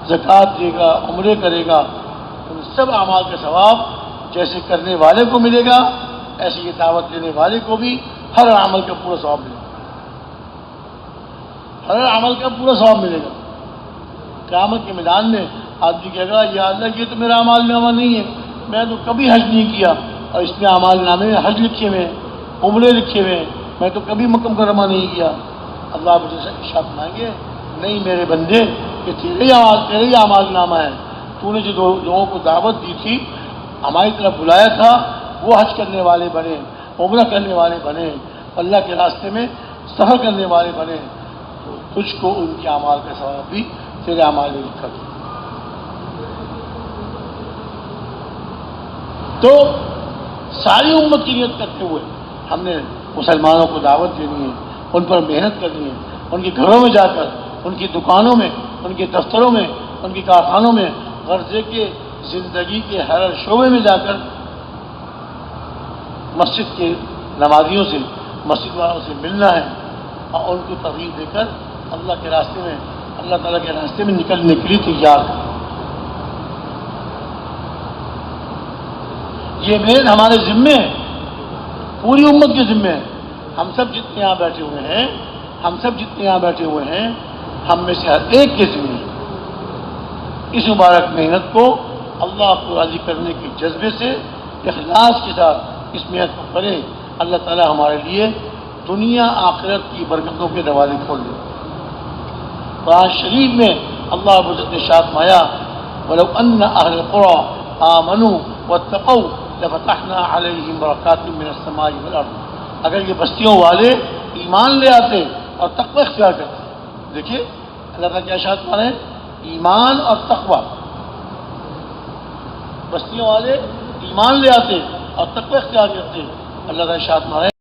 زکوٰۃ دے گا، عمرے کرے گا، ان سب اعمال کا ثواب جیسے کرنے والے کو ملے گا، ایسے یہ دعوت دینے والے کو بھی ہر عمل کا پورا ثواب ملے گا، ہر عمل کا پورا ثواب ملے گا۔ قیامت کے میدان میں آدمی کہے گا یا اللہ یہ تو میرا اعمال نامہ نہیں ہے، میں تو کبھی حج نہیں کیا، اور اس میں اعمال نامے میں حج لکھے ہوئے ہیں، عمرے لکھے ہوئے ہیں، میں تو کبھی مکہ مکرمہ نہیں کیا۔ اللہ مجھے ارشاد فرمائیں گے نہیں میرے بندے، یہ تیرے ہی اعمال نامہ ہے، تو نے جو لوگوں کو دعوت دی تھی، ہماری طرف بلایا تھا، وہ حج کرنے والے بنے، عمرہ کرنے والے بنے، اللہ کے راستے میں سفر کرنے والے بنے، تو تجھ کو ان کے اعمال کا ثواب بھی تیرے اعمال میں لکھا دیا۔ تو ساری امت کی نیت کرتے ہوئے ہم نے مسلمانوں کو دعوت دینی ہے، ان پر محنت کرنی ہے، ان کے گھروں میں جا کر، ان کی دکانوں میں، ان کے دفتروں میں، ان کے کارخانوں میں، غرضے کے زندگی کے ہر شعبے میں جا کر مسجد کے نمازیوں سے، مسجد والوں سے ملنا ہے اور ان کو ترغیب دے کر اللہ کے راستے میں، اللہ تعالیٰ کے راستے میں نکلنے کے لیے تیار ہے۔ یہ محنت ہمارے ذمے ہے، پوری امت کے ذمے ہے۔ ہم سب جتنے یہاں بیٹھے ہوئے ہیں، ہم میں سے ہر ایک کے ذمے ہے۔ اس مبارک محنت کو اللہ کو راضی کرنے کے جذبے سے، اخلاص کے ساتھ اس محنت کو کریں، اللہ تعالیٰ ہمارے لیے دنیا آخرت کی برکتوں کے دروازے کھول دیں۔ قرآن شریف میں اللہ رب العزت نے ارشاد فرمایا وَلَوْ أَنَّ أَهْلَ الْقُرَىٰ آمَنُوا وَاتَّقَوْا لَفَتَحْنَا عَلَيْهِمْ بَرَكَاتٍ مِّنَ السَّمَاءِ وَالْأَرْضِ۔ اگر یہ بستیوں والے ایمان لے آتے اور تقوی اختیار کرتے، دیکھیے اللہ تعالیٰ کیا ارشاد فرما رہے ہیں، ایمان اور تقوی، بستیوں والے ایمان لے آتے اور تقوی اختیار کرتے، اللہ تعالیٰ ارشاد فرما رہے ہیں